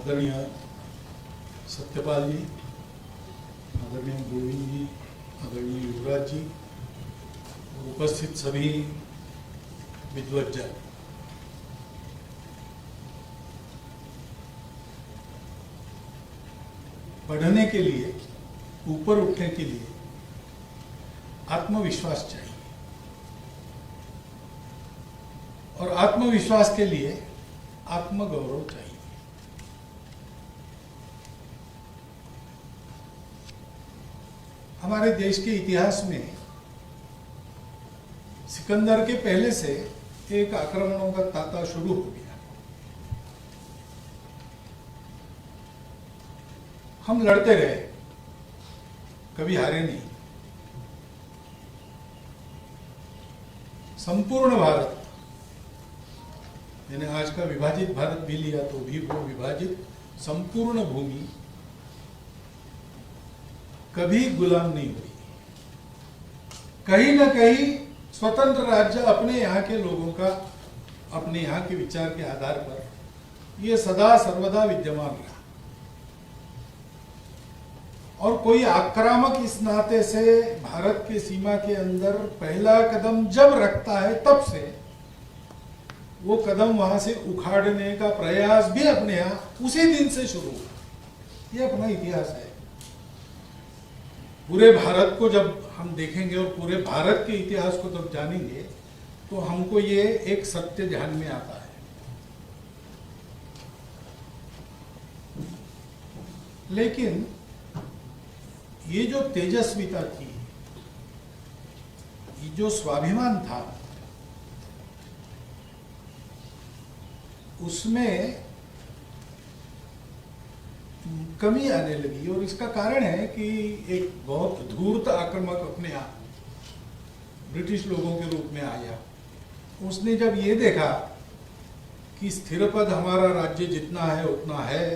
आदरणीय सत्यपाल जी, आदरणीय गोविंद जी, आदरणीय युवराज जी, उपस्थित सभी विद्वज्जन, पढ़ने के लिए, ऊपर उठने के लिए आत्मविश्वास चाहिए और आत्मविश्वास के लिए आत्मगौरव चाहिए। हमारे देश के इतिहास में सिकंदर के पहले से एक आक्रमणों का तांता शुरू हो गया। हम लड़ते रहे, कभी हारे नहीं। संपूर्ण भारत, मैंने आज का विभाजित भारत भी लिया तो भी वो विभाजित संपूर्ण भूमि कभी गुलाम नहीं हुई। कहीं ना कहीं स्वतंत्र राज्य अपने यहाँ के लोगों का, अपने यहाँ के विचार के आधार पर ये सदा सर्वदा विद्यमान रहा। और कोई आक्रामक इस नाते से भारत के सीमा के अंदर पहला कदम जब रखता है, तब से वो कदम वहां से उखाड़ने का प्रयास भी अपने यहाँ उसी दिन से शुरू हुआ। ये अपना इतिहास है। पूरे भारत को जब हम देखेंगे और पूरे भारत के इतिहास को जब जानेंगे तो हमको ये एक सत्य ध्यान में आता है। लेकिन ये जो तेजस्विता थी, ये जो स्वाभिमान था, उसमें कमी आने लगी। और इसका कारण है कि एक बहुत धूर्त आक्रामक अपने आप ब्रिटिश लोगों के रूप में आया। उसने जब ये देखा कि स्थिरपद हमारा राज्य जितना है उतना है,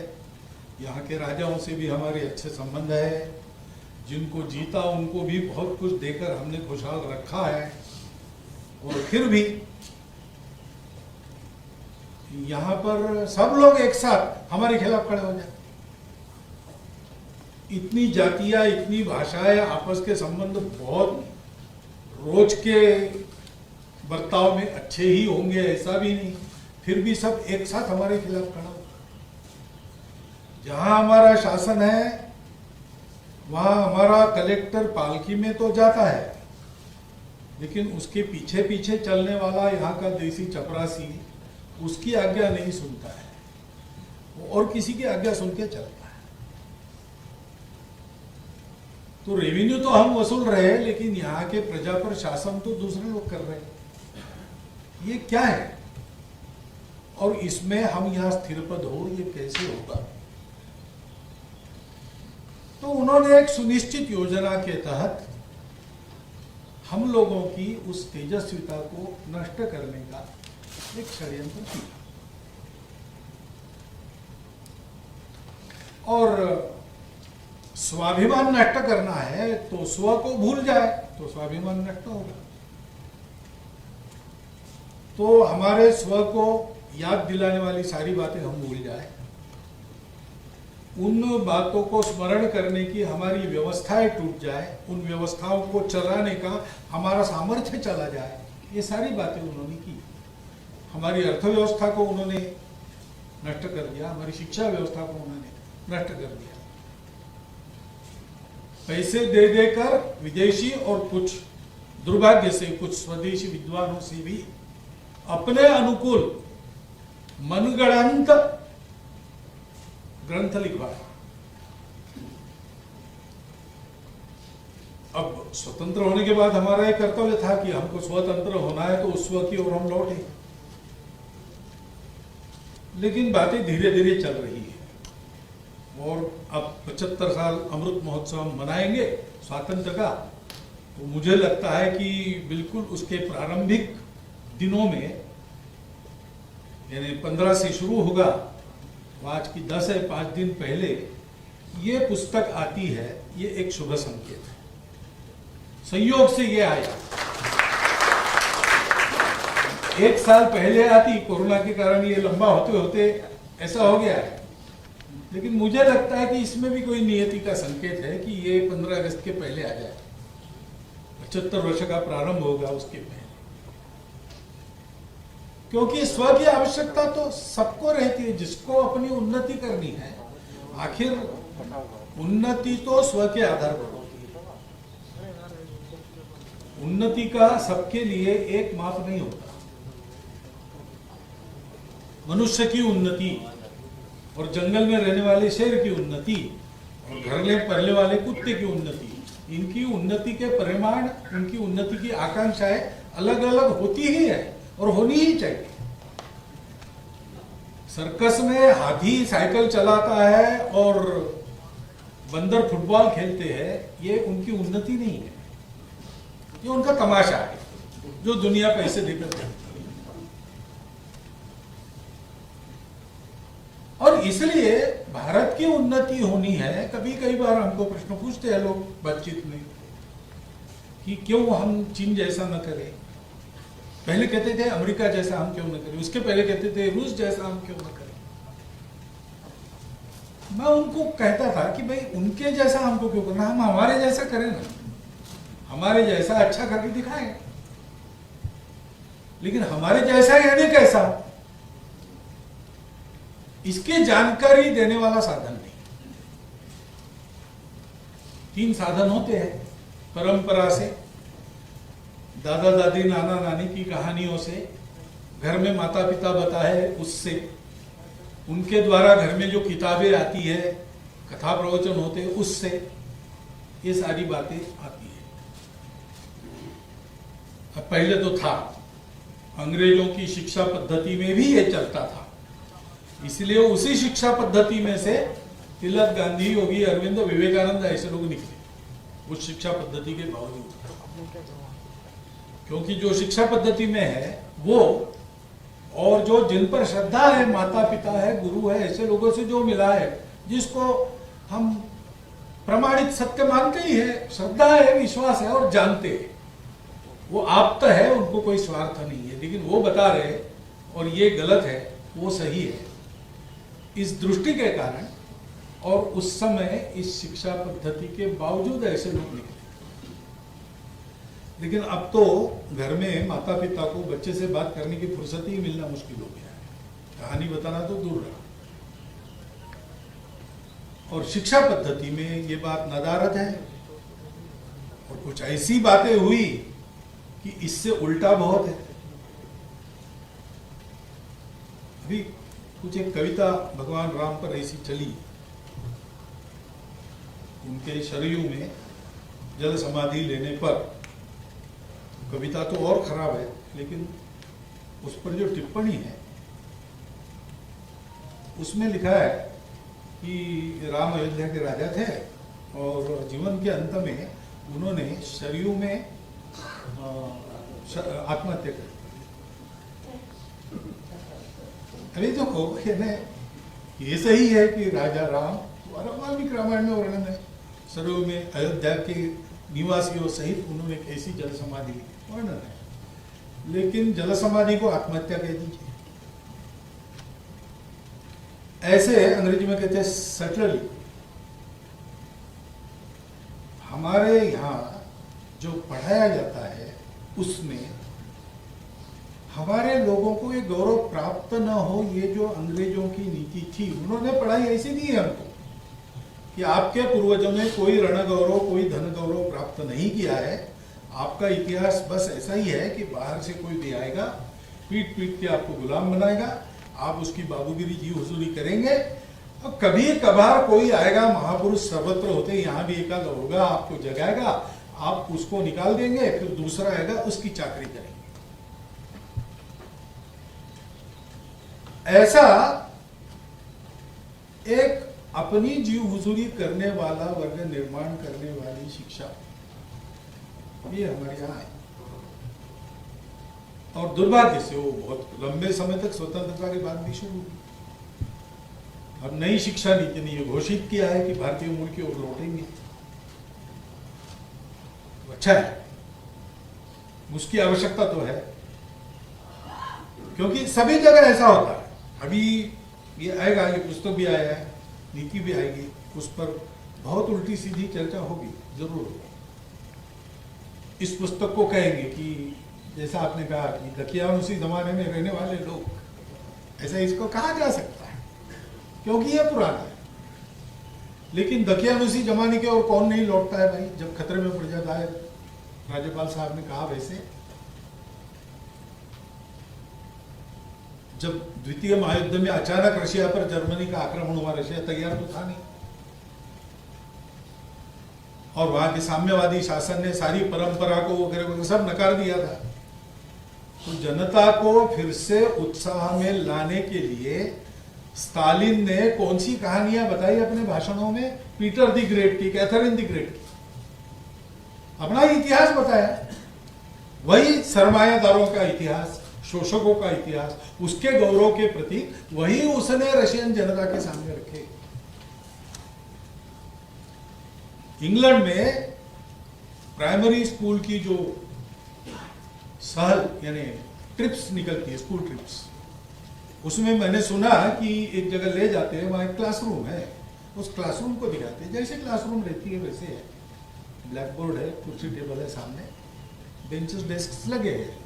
यहाँ के राजाओं से भी हमारे अच्छे संबंध है, जिनको जीता उनको भी बहुत कुछ देकर हमने खुशहाल रखा है, और फिर भी यहाँ पर सब लोग एक साथ हमारे खिलाफ खड़े हो जाए। इतनी जातियां, इतनी भाषाएं, आपस के संबंध बहुत रोज के बर्ताव में अच्छे ही होंगे ऐसा भी नहीं, फिर भी सब एक साथ हमारे खिलाफ खड़ा हो। जहां हमारा शासन है वहां हमारा कलेक्टर पालकी में तो जाता है, लेकिन उसके पीछे पीछे चलने वाला यहाँ का देसी चपरासी उसकी आज्ञा नहीं सुनता है, वो और किसी की आज्ञा सुन के चलता है। तो रेवेन्यू तो हम वसूल रहे हैं, लेकिन यहाँ के प्रजा पर शासन तो दूसरे लोग कर रहे हैं। ये क्या है? और इसमें हम यहाँ स्थिरपद हो, ये कैसे होगा? तो उन्होंने एक सुनिश्चित योजना के तहत हम लोगों की उस तेजस्विता को नष्ट करने का एक षड्यंत्र किया। और स्वाभिमान नष्ट करना है तो स्व को भूल जाए तो स्वाभिमान नष्ट होगा। तो हमारे स्व को याद दिलाने वाली सारी बातें हम भूल जाए, उन बातों को स्मरण करने की हमारी व्यवस्थाएं टूट जाए, उन व्यवस्थाओं को चलाने का हमारा सामर्थ्य चला जाए, ये सारी बातें उन्होंने की। हमारी अर्थव्यवस्था को उन्होंने नष्ट कर दिया, हमारी शिक्षा व्यवस्था को उन्होंने नष्ट कर दिया। पैसे दे देकर विदेशी और कुछ दुर्भाग्य से कुछ स्वदेशी विद्वानों से भी अपने अनुकूल मनगढ़ंत ग्रंथ लिखवाया। अब स्वतंत्र होने के बाद हमारा एक कर्तव्य था कि हमको स्वतंत्र होना है तो उस स्व की ओर हम लौटे, लेकिन बातें धीरे धीरे चल रही है। और अब 75 साल अमृत महोत्सव हम मनाएंगे स्वातंत्र का, तो मुझे लगता है कि बिल्कुल उसके प्रारंभिक दिनों में, यानी 15 से शुरू होगा, तो आज की 10 है, 5 दिन पहले ये पुस्तक आती है, ये एक शुभ संकेत है। संयोग से ये आया। 1 साल पहले आती, कोरोना के कारण ये लंबा होते होते ऐसा हो गया है। लेकिन मुझे लगता है कि इसमें भी कोई नियति का संकेत है कि ये 15 अगस्त के पहले आ जाए, 75 वर्ष का प्रारंभ होगा उसके पहले, क्योंकि स्व की आवश्यकता तो सबको रहती है, जिसको अपनी उन्नति करनी है। आखिर उन्नति तो स्व के आधार पर होती है, उन्नति का सबके लिए एक माप नहीं होता। मनुष्य की उन्नति और जंगल में रहने वाले शेर की उन्नति और घर में पलने वाले कुत्ते की उन्नति, इनकी उन्नति के परिमाण, उनकी उन्नति की आकांक्षाएं अलग अलग होती ही है और होनी ही चाहिए। सर्कस में हाथी साइकिल चलाता है और बंदर फुटबॉल खेलते हैं, ये उनकी उन्नति नहीं है, ये उनका तमाशा है जो दुनिया पैसे देकर करती है। और इसलिए भारत की उन्नति होनी है। कई बार हमको प्रश्न पूछते हैं लोग बातचीत में कि क्यों हम चीन जैसा न करें। पहले कहते थे अमेरिका जैसा हम क्यों न करें, उसके पहले कहते थे रूस जैसा हम क्यों न करें। मैं उनको कहता था कि भाई उनके जैसा हमको क्यों करना, हम हमारे जैसा करें ना, हमारे जैसा अच्छा करके दिखाएं। लेकिन हमारे जैसा यानी कैसा, इसकी जानकारी देने वाला साधन नहीं। 3 साधन होते हैं, परंपरा से, दादा दादी नाना नानी की कहानियों से, घर में माता पिता बताए उससे, उनके द्वारा घर में जो किताबें आती है, कथा प्रवचन होते हैं उससे, ये सारी बातें आती है। अब पहले तो था, अंग्रेजों की शिक्षा पद्धति में भी ये चलता था, इसलिए उसी शिक्षा पद्धति में से तिलक, गांधी, योगी, अरविंद, विवेकानंद ऐसे लोग निकले उस शिक्षा पद्धति के बावजूद। क्योंकि जो शिक्षा पद्धति में है वो, और जो जिन पर श्रद्धा है, माता पिता है, गुरु है, ऐसे लोगों से जो मिला है, जिसको हम प्रमाणित सत्य मानते ही है, श्रद्धा है, विश्वास है और जानते हैं, वो आप्त है, उनको कोई स्वार्थ नहीं है, लेकिन वो बता रहे और ये गलत है, वो सही है। इस दृष्टि के कारण और उस समय इस शिक्षा पद्धति के बावजूद ऐसे लोग निकले। लेकिन अब तो घर में माता पिता को बच्चे से बात करने की फुर्सत ही मिलना मुश्किल हो गया है, कहानी बताना तो दूर रहा। और शिक्षा पद्धति में ये बात नदारद है, और कुछ ऐसी बातें हुई कि इससे उल्टा बहुत है। अभी कुछ एक कविता भगवान राम पर ऐसी चली, उनके शरीर में जल समाधि लेने पर, कविता तो और खराब है, लेकिन उस पर जो टिप्पणी है उसमें लिखा है कि राम अयोध्या के राजा थे और जीवन के अंत में उन्होंने सरयू में आत्महत्या कर। अभी देखो ये सही है कि राजा राम, वाल्मीकि रामायण में वर्णन है, सरयू में अयोध्या के निवासियों सहित उन्होंने कैसी जल समाधि ली, वर्णन है, लेकिन जल समाधि को आत्महत्या कह दीजिए। ऐसे अंग्रेजी में कहते हैं सटली। हमारे यहाँ जो पढ़ाया जाता है उसमें हमारे लोगों को ये गौरव प्राप्त न हो, ये जो अंग्रेजों की नीति थी, उन्होंने पढ़ाई ऐसी दी है हमको कि आपके पूर्वजों ने कोई रण गौरव, कोई धन गौरव प्राप्त नहीं किया है, आपका इतिहास बस ऐसा ही है कि बाहर से कोई भी आएगा, पीट पीट के आपको गुलाम बनाएगा, आप उसकी बाबूगिरी जी हुजूरी करेंगे, और कभी कभार कोई आएगा, महापुरुष सर्वत्र होते, यहाँ भी एकाध होगा, आपको जगाएगा, आप उसको निकाल देंगे, फिर दूसरा आएगा, उसकी चाकरी करेंगे। ऐसा एक अपनी जीव हुजूरी करने वाला, वर्ग निर्माण करने वाली शिक्षा, ये हमारे यहाँ है। और दुर्भाग्य से वो बहुत लंबे समय तक स्वतंत्रता के बाद भी शुरू हुई। अब नई शिक्षा नीति ने ये घोषित किया है कि भारतीय मूल की ओर लौटेंगे, अच्छा है, उसकी आवश्यकता तो है, क्योंकि सभी जगह ऐसा होता है। अभी ये आएगा, ये पुस्तक भी आया है, नीति भी आएगी, उस पर बहुत उल्टी सीधी चर्चा होगी, जरूर होगी। इस पुस्तक को कहेंगे कि जैसा आपने कहा कि दकियानुसी जमाने में रहने वाले लोग, ऐसा इसको कहा जा सकता है क्योंकि यह पुराना है। लेकिन दकियानुसी जमाने के और कौन नहीं लौटता है भाई, जब खतरे में पड़ जाता है। राज्यपाल साहब ने कहा वैसे, जब द्वितीय महायुद्ध में अचानक रशिया पर जर्मनी का आक्रमण हुआ, रशिया तैयार तो था नहीं, और वहां के साम्यवादी शासन ने सारी परंपरा को वगैरह सब नकार दिया था। तो जनता को फिर से उत्साह में लाने के लिए स्टालिन ने कौन सी कहानियां बताई अपने भाषणों में? पीटर द ग्रेट की, कैथरीन द ग्रेट की, अपना इतिहास बताया। वही सरमायादारों का इतिहास, शोषकों का इतिहास, उसके गौरव के प्रति वही उसने रशियन जनता के सामने रखे। इंग्लैंड में प्राइमरी स्कूल की जो सहल यानी ट्रिप्स निकलती है, स्कूल ट्रिप्स, उसमें मैंने सुना कि एक जगह ले जाते हैं, वहां एक क्लासरूम है, उस क्लासरूम को दिखाते हैं जैसे क्लासरूम रहती है वैसे है, ब्लैक बोर्ड है, कुर्सी टेबल है सामने, बेंचेस डेस्क लगे हैं,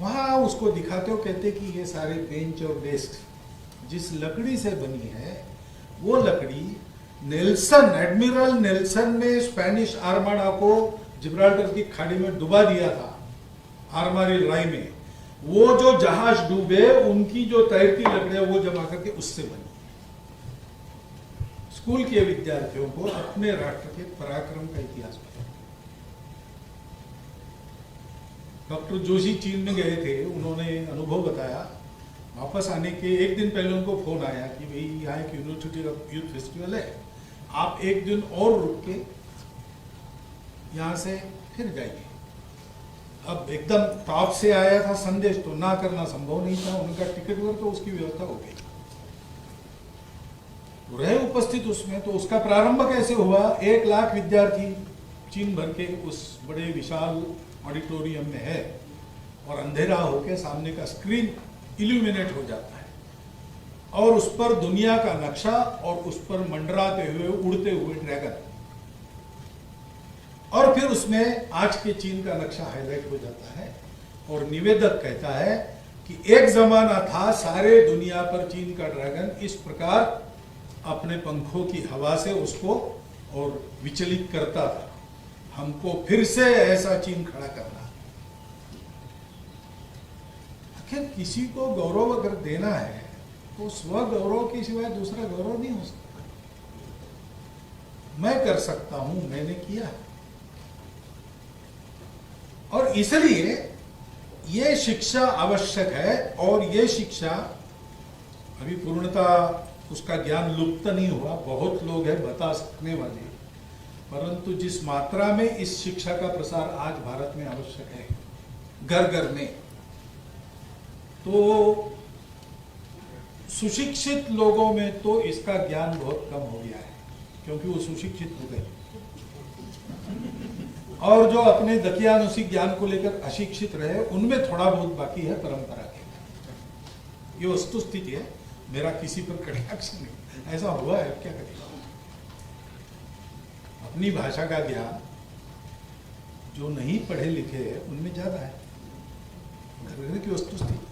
वहां उसको दिखाते हो, कहते कि ये सारे बेंच और डेस्क जिस लकड़ी से बनी है वो लकड़ी नेल्सन, एडमिरल नेल्सन ने स्पेनिश आर्माडा को जिब्राल्टर की खाड़ी में डुबा दिया था, आर्मारी लाई में, वो जो जहाज डूबे उनकी जो तैरती लकड़ियां वो जमा करके उससे बनी। स्कूल के विद्यार्थियों को अपने राष्ट्र के पराक्रम का इतिहास पता। डॉक्टर जोशी चीन में गए थे, उन्होंने अनुभव बताया। वापस आने के एक दिन पहले उनको फोन आया कि भाई यहाँ एक यूनिवर्सिटी ऑफ यूथ फेस्टिवल है, आप एक दिन और रुक के यहां से फिर जाइए। अब एकदम टॉप से आया था संदेश, तो ना करना संभव नहीं था, उनका टिकट वर तो उसकी व्यवस्था हो गई, रहे उपस्थित उसमें। तो उसका प्रारंभ कैसे हुआ? 1 लाख विद्यार्थी चीन भर के उस बड़े विशाल ऑडिटोरियम में है, और अंधेरा होकर सामने का स्क्रीन इल्यूमिनेट हो जाता है, और उस पर दुनिया का नक्शा, और उस पर मंडराते हुए उड़ते हुए ड्रैगन, और फिर उसमें आज के चीन का नक्शा हाईलाइट हो जाता है। और निवेदक कहता है कि एक जमाना था सारे दुनिया पर चीन का ड्रैगन इस प्रकार अपने पंखों की हवा से उसको और विचलित करता था, हमको फिर से ऐसा चीन खड़ा करना। आखिर किसी को गौरव अगर देना है तो स्व गौरव के सिवाय दूसरा गौरव नहीं हो सकता। मैं कर सकता हूं, मैंने किया, और इसलिए ये शिक्षा आवश्यक है। और ये शिक्षा अभी पूर्णतः उसका ज्ञान लुप्त नहीं हुआ, बहुत लोग हैं बता सकने वाले, परंतु जिस मात्रा में इस शिक्षा का प्रसार आज भारत में आवश्यक है, घर घर में, तो सुशिक्षित लोगों में तो इसका ज्ञान बहुत कम हो गया है, क्योंकि वो सुशिक्षित हो गए, और जो अपने दकियानुसी ज्ञान को लेकर अशिक्षित रहे उनमें थोड़ा बहुत बाकी है परंपरा के। ये वस्तु स्थिति है, मेरा किसी पर कटाक्ष नहीं, ऐसा हुआ है, क्या करेगा। अपनी भाषा का ज्ञान जो नहीं पढ़े लिखे हैं उनमें ज्यादा है, घर की वस्तु स्थिति,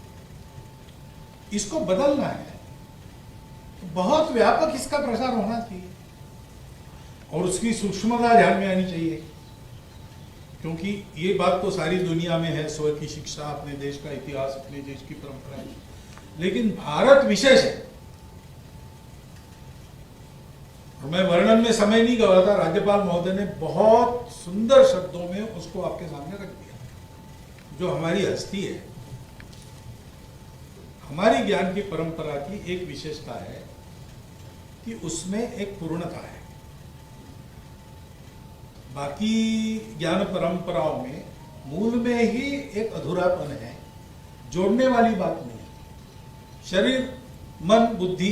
इसको बदलना है, बहुत व्यापक इसका प्रसार होना चाहिए, और उसकी सूक्ष्मता ध्यान में आनी चाहिए, क्योंकि ये बात तो सारी दुनिया में है, स्व की शिक्षा, अपने देश का इतिहास, अपने देश की परंपरा, लेकिन भारत विशेष है। और मैं वर्णन में समय नहीं गवाता, राज्यपाल महोदय ने बहुत सुंदर शब्दों में उसको आपके सामने रख दिया। जो हमारी हस्ती है, हमारी ज्ञान की परंपरा की एक विशेषता है कि उसमें एक पूर्णता है। बाकी ज्ञान परंपराओं में मूल में ही एक अधूरापन है, जोड़ने वाली बात नहीं। शरीर, मन, बुद्धि,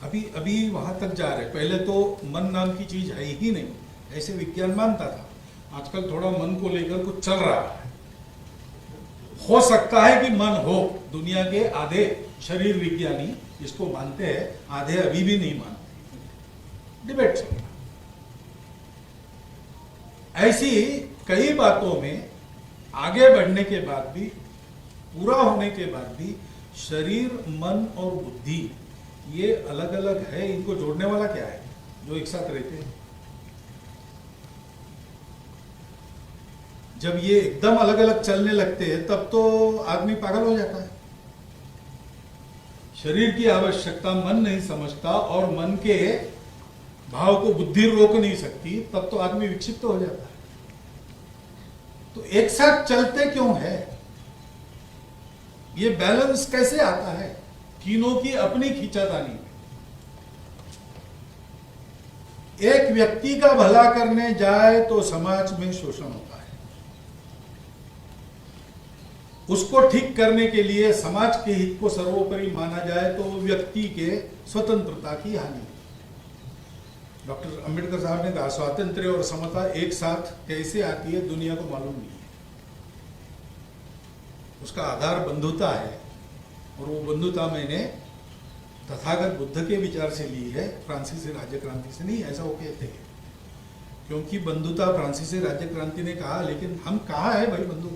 अभी वहां तक जा रहे। पहले तो मन नाम की चीज है ही नहीं, ऐसे विज्ञान मानता था। आजकल थोड़ा मन को लेकर कुछ चल रहा है। हो सकता है कि मन हो, दुनिया के आधे शरीर विज्ञानी इसको मानते हैं, आधे अभी भी नहीं मानते। डिबेट चल रहा। ऐसी कई बातों में आगे बढ़ने के बाद भी, पूरा होने के बाद भी शरीर, मन और बुद्धि ये अलग अलग है, इनको जोड़ने वाला क्या है जो एक साथ रहते हैं? जब ये एकदम अलग अलग चलने लगते हैं तब तो आदमी पागल हो जाता है। शरीर की आवश्यकता मन नहीं समझता और मन के भाव को बुद्धि रोक नहीं सकती, तब तो आदमी विक्षिप्त हो जाता है। तो एक साथ चलते क्यों है? ये बैलेंस कैसे आता है? तीनों की अपनी खींचातानी में। एक व्यक्ति का भला करने जाए तो समाज में शोषण होता है, उसको ठीक करने के लिए समाज के हित को सर्वोपरि माना जाए तो व्यक्ति के स्वतंत्रता की हानि। डॉक्टर अंबेडकर साहब ने कहा स्वातंत्र्य और समता एक साथ कैसे आती है दुनिया को मालूम नहीं है। उसका आधार बंधुता है और वो बंधुता मैंने तथागत बुद्ध के विचार से ली है, फ्रांसीसी राज्य क्रांति से नहीं, ऐसा वो कहते हैं। क्योंकि बंधुता फ्रांसीसी राज्य क्रांति ने कहा, लेकिन हम कहाँ है भाई बंधु?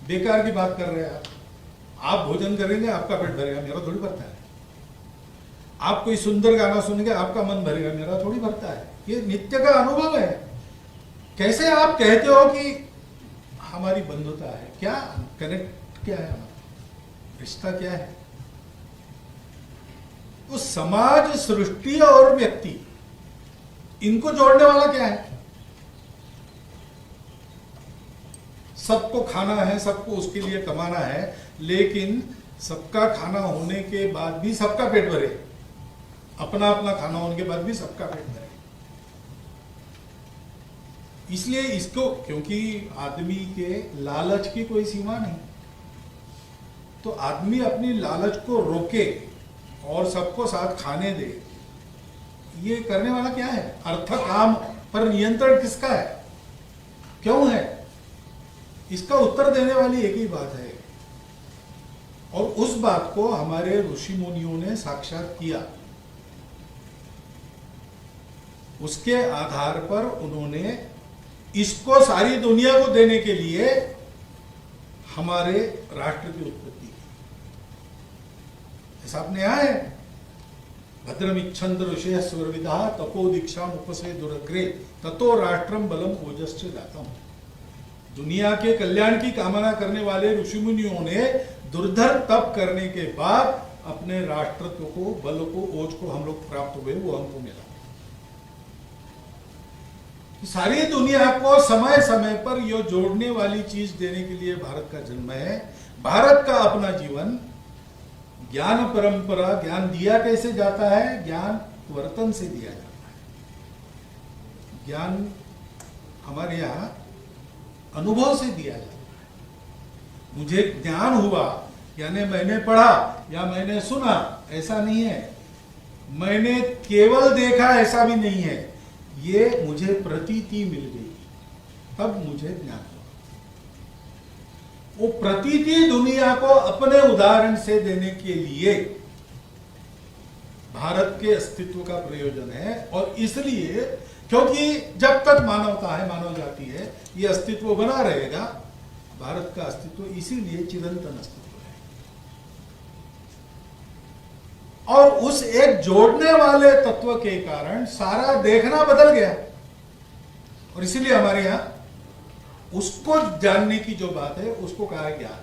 बेकार की बात कर रहे हैं आप भोजन करेंगे आपका पेट भरेगा, मेरा थोड़ी भरता है। आप कोई सुंदर गाना सुनेंगे आपका मन भरेगा, मेरा थोड़ी भरता है। ये नित्य का अनुभव है। कैसे आप कहते हो कि हमारी बंधुता है? क्या कनेक्ट, क्या है हमारा रिश्ता, क्या है? तो समाज, सृष्टि और व्यक्ति, इनको जोड़ने वाला क्या है? सबको खाना है, सबको उसके लिए कमाना है, लेकिन सबका खाना होने के बाद भी सबका पेट भरे, अपना अपना खाना होने के बाद भी सबका पेट भरे। इसलिए इसको, क्योंकि आदमी के लालच की कोई सीमा नहीं, तो आदमी अपनी लालच को रोके और सबको साथ खाने दे। ये करने वाला क्या है? अर्थ काम पर नियंत्रण किसका है, क्यों है? इसका उत्तर देने वाली एक ही बात है, और उस बात को हमारे ऋषि मुनियों ने साक्षात किया। उसके आधार पर उन्होंने इसको सारी दुनिया को देने के लिए हमारे राष्ट्र की उत्पत्ति की। ऐसा आपने यहाँ है, भद्रमिच्छन्द ऋषयः सुरविदः तपो दीक्षाम उपसे दुरग्रे ततो राष्ट्रम बलम ओजश्च जातम। दुनिया के कल्याण की कामना करने वाले ऋषि मुनियों ने दुर्धर तप करने के बाद अपने राष्ट्रत्व को, बल को, ओज को हम लोग प्राप्त हुए, वो हमको मिला। सारी दुनिया को समय समय पर ये जोड़ने वाली चीज देने के लिए भारत का जन्म है। भारत का अपना जीवन, ज्ञान परंपरा, ज्ञान दिया कैसे जाता है? ज्ञान वर्तन से दिया जाता है। ज्ञान हमारे यहां अनुभव से दिया जाता है। मुझे ज्ञान हुआ यानी मैंने पढ़ा या मैंने सुना, ऐसा नहीं है। मैंने केवल देखा, ऐसा भी नहीं है। ये मुझे प्रतीति मिल गई, तब मुझे ज्ञान हुआ। वो प्रतीति दुनिया को अपने उदाहरण से देने के लिए भारत के अस्तित्व का प्रयोजन है। और इसलिए, क्योंकि जब तक मानवता है, मानव जाति है, ये अस्तित्व बना रहेगा। भारत का अस्तित्व इसीलिए चिरंतन अस्तित्व है। और उस एक जोड़ने वाले तत्व के कारण सारा देखना बदल गया। और इसीलिए हमारे यहां उसको जानने की जो बात है, उसको कहा है ज्ञान।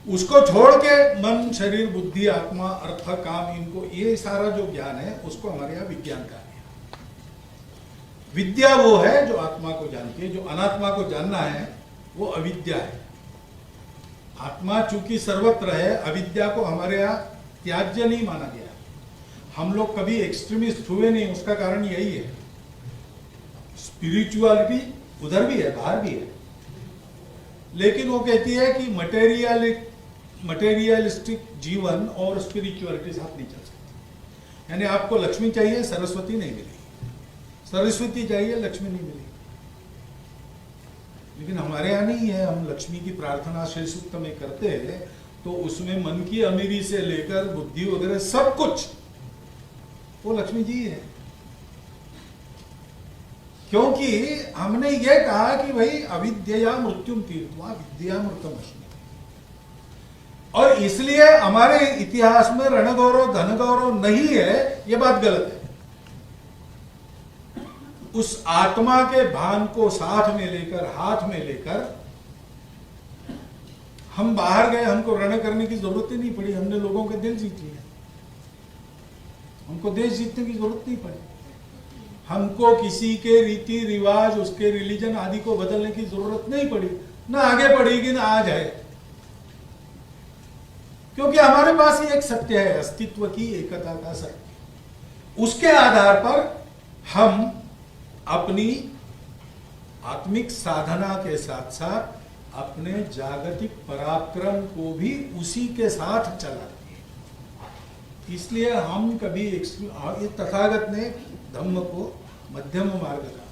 उसको छोड़ के मन, शरीर, बुद्धि, आत्मा, अर्थ, काम, इनको, ये सारा जो ज्ञान है, उसको हमारे यहां विज्ञान कहा गया। विद्या वो है जो आत्मा को जानती है, जो अनात्मा को जानना है वो अविद्या है। आत्मा चूंकि सर्वत्र है, अविद्या को हमारे यहां त्याज्य नहीं माना गया। हम लोग कभी एक्सट्रीमिस्ट हुए नहीं, उसका कारण यही है। स्पिरिचुअलिटी उधर भी है, बाहर भी है, लेकिन वो कहती है कि मटेरियलिस्टिक जीवन और स्पिरिचुअलिटी साथ नहीं चल सकती। यानी आपको लक्ष्मी चाहिए, सरस्वती नहीं मिली, सरस्वती चाहिए, लक्ष्मी नहीं मिली। लेकिन हमारे यहाँ नहीं है। हम लक्ष्मी की प्रार्थना श्री सूक्त में करते हैं तो उसमें मन की अमीरी से लेकर बुद्धि वगैरह सब कुछ वो लक्ष्मी जी है। क्योंकि हमने ये कहा कि भाई अविद्या मृत्युम तीर्थवा विद्या मृतमस्मि, और इसलिए हमारे इतिहास में रणगौरव धन गौरव नहीं है, ये बात गलत है। उस आत्मा के भान को साथ में लेकर, हाथ में लेकर हम बाहर गए, हमको रण करने की जरूरत ही नहीं पड़ी, हमने लोगों के दिल जीत लिया, हमको देश जीतने की जरूरत नहीं पड़ी, हमको किसी के रीति रिवाज, उसके रिलीजन आदि को बदलने की जरूरत नहीं पड़ी, ना आगे बढ़ेगी ना आज है, क्योंकि हमारे पास ही एक सत्य है, अस्तित्व की एकता का सत्य। उसके आधार पर हम अपनी आत्मिक साधना के साथ साथ अपने जागतिक पराक्रम को भी उसी के साथ चलाते हैं। इसलिए हम कभी ये तथागत ने धम्म को मध्यम मार्ग कहा,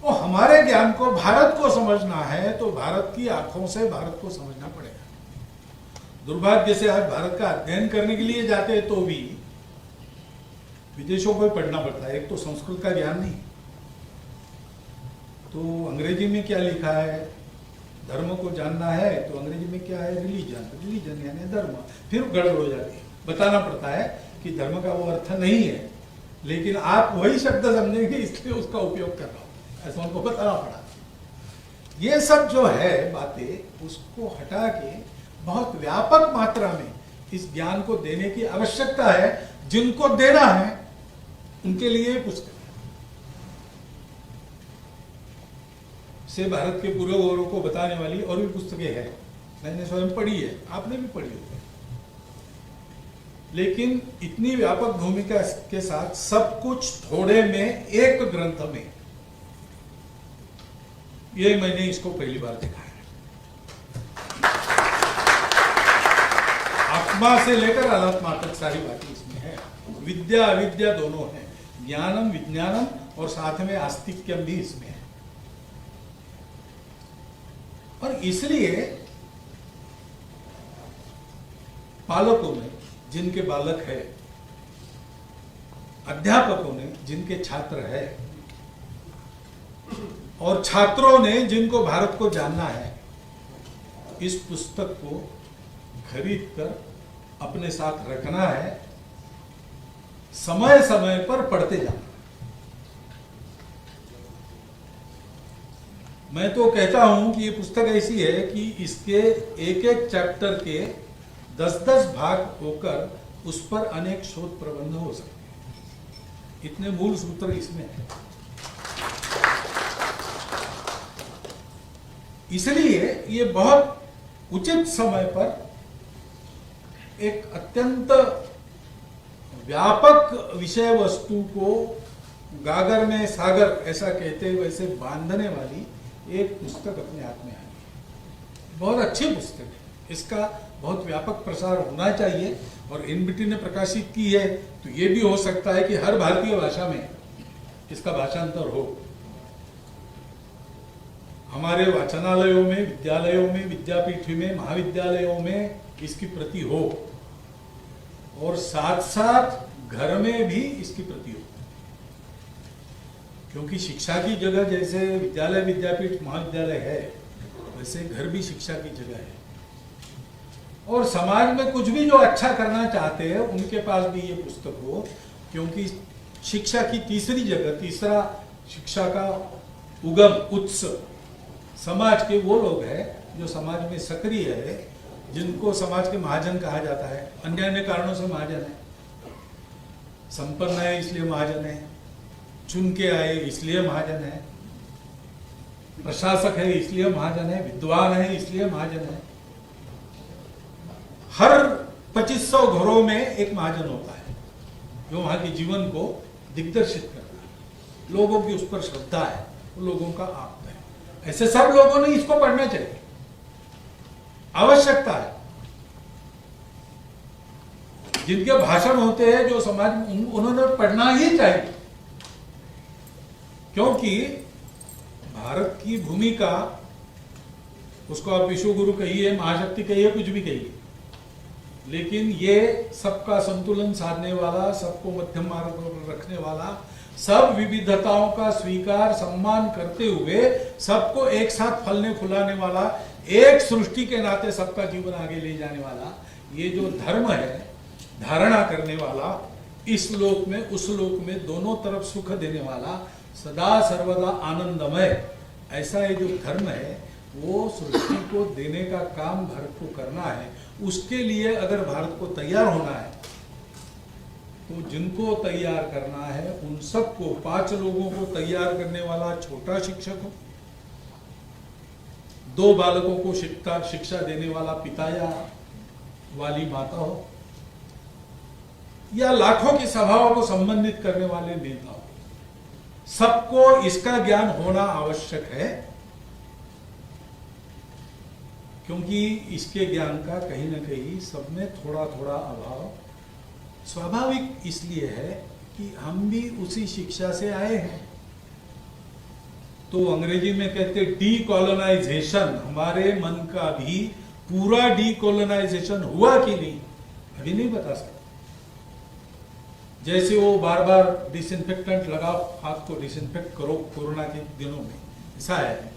और हमारे ज्ञान को, भारत को समझना है तो भारत की आंखों से भारत को समझना पड़ेगा। दुर्भाग्य से आज भारत का अध्ययन करने के लिए जाते हैं तो भी विदेशों को पढ़ना पड़ता है। एक तो संस्कृत का ज्ञान नहीं, तो अंग्रेजी में क्या लिखा है, धर्म को जानना है तो अंग्रेजी में क्या है, रिलीजन, रिलीजन यानी धर्म, फिर गड़बड़ हो जाती है। बताना पड़ता है कि धर्म का वो अर्थ नहीं है, लेकिन आप वही शब्द समझेंगे इसलिए उसका उपयोग कर रहा हूं, ऐसा उनको बताना पड़ा। ये सब जो है बातें, उसको हटा के बहुत व्यापक मात्रा में इस ज्ञान को देने की आवश्यकता है। जिनको देना है उनके लिए पुस्तक से भारत के पूर्व गौरव को बताने वाली और भी पुस्तकें हैं, मैंने स्वयं पढ़ी है, आपने भी पढ़ी होगी। लेकिन इतनी व्यापक भूमिका के साथ सब कुछ थोड़े में, एक ग्रंथ में, ये मैंने इसको पहली बार देखा है। आत्मा से लेकर अनात्मा तक सारी बातें इसमें है। विद्या अविद्या दोनों है, ज्ञानम विज्ञानम, और साथ में आस्तिक्यम भी इसमें है। और इसलिए पालकों ने जिनके बालक है, अध्यापकों ने जिनके छात्र है, और छात्रों ने जिनको भारत को जानना है, इस पुस्तक को खरीद कर अपने साथ रखना है, समय समय पर पढ़ते जाना। मैं तो कहता हूं कि ये पुस्तक ऐसी है कि इसके एक एक चैप्टर के 10-10 भाग होकर उस पर अनेक शोध प्रबंध हो सकते हैं। इतने मूल सूत्र इसमें है। इसलिए ये बहुत उचित समय पर एक अत्यंत व्यापक विषय वस्तु को गागर में सागर ऐसा कहते वैसे बांधने वाली एक पुस्तक अपने हाथ में आई। बहुत अच्छी पुस्तक है, इसका बहुत व्यापक प्रसार होना चाहिए। और एनबीटी ने प्रकाशित की है तो ये भी हो सकता है कि हर भारतीय भाषा में इसका भाषांतर हो। हमारे वाचनालयों में, विद्यालयों में, विद्यापीठ में, महाविद्यालयों में इसकी प्रति हो, और साथ साथ घर में भी इसकी प्रति हो। क्योंकि शिक्षा की जगह जैसे विद्यालय, विद्यापीठ, महाविद्यालय है, वैसे घर भी शिक्षा की जगह है। और समाज में कुछ भी जो अच्छा करना चाहते हैं उनके पास भी ये पुस्तक हो, क्योंकि शिक्षा की तीसरी जगह, तीसरा शिक्षा का उगम, उत्स समाज के वो लोग हैं जो समाज में सक्रिय है, जिनको समाज के महाजन कहा जाता है। अन्य अन्य कारणों से महाजन है, संपन्न है इसलिए महाजन है, चुन के आए इसलिए महाजन है, प्रशासक है इसलिए महाजन है, विद्वान है इसलिए महाजन है। हर 2500 घरों में एक महाजन होता है जो वहां के जीवन को दिग्दर्शित करता है, लोगों की उस पर श्रद्धा है, वो लोगों का आप्त है। ऐसे सब लोगों ने इसको पढ़ना चाहिए, आवश्यकता है। जिनके भाषण होते हैं जो समाज में, उन्होंने पढ़ना ही चाहिए, क्योंकि भारत की भूमिका उसको आप विश्व गुरु कहिए, महाशक्ति कहिए, कुछ भी कहिए, लेकिन ये सबका संतुलन साधने वाला, सबको मध्यम मार्ग पर रखने वाला, सब विविधताओं का स्वीकार सम्मान करते हुए सबको एक साथ फलने फुलाने वाला, एक सृष्टि के नाते सबका जीवन आगे ले जाने वाला, ये जो धर्म है, धारणा करने वाला, इस लोक में उस लोक में दोनों तरफ सुख देने वाला, सदा सर्वदा आनंदमय, ऐसा ये जो धर्म है वो सृष्टि को देने का काम भारत को करना है। उसके लिए अगर भारत को तैयार होना है तो जिनको तैयार करना है उन सबको, 5 लोगों को तैयार करने वाला छोटा शिक्षक हो, 2 बालकों को शिक्षा देने वाला पिता या वाली माता हो, या लाखों की सभाओं को संबंधित करने वाले नेता हो, सबको इसका ज्ञान होना आवश्यक है, क्योंकि इसके ज्ञान का कहीं ना कहीं सब में थोड़ा थोड़ा अभाव स्वाभाविक इसलिए है कि हम भी उसी शिक्षा से आए हैं। तो अंग्रेजी में कहते डीकोलोनाइजेशन, हमारे मन का भी पूरा डीकोलोनाइजेशन हुआ कि नहीं अभी नहीं बता सकते। जैसे वो बार बार डिसइंफेक्टेंट लगाओ, हाथ को डिसइंफेक्ट करो कोरोना के दिनों में, ऐसा है,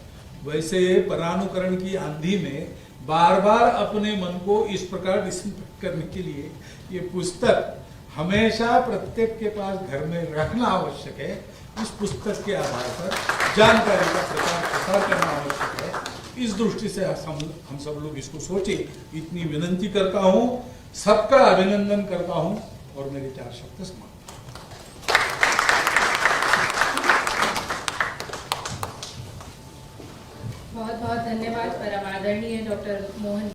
वैसे परानुकरण की आंधी में बार बार अपने मन को इस प्रकार डिसइंफेक्ट करने के लिए ये पुस्तक हमेशा प्रत्येक के पास घर में रखना आवश्यक है। इस पुस्तक के आधार पर जानकारी का प्रचार प्रसार करना आवश्यक है। इस दृष्टि से हम सब लोग इसको सोचे, इतनी विनंती करता हूँ, सबका अभिनंदन करता हूँ और मेरे 4 शब्द समाप्त। बहुत बहुत धन्यवाद परम आदरणीय डॉक्टर मोहन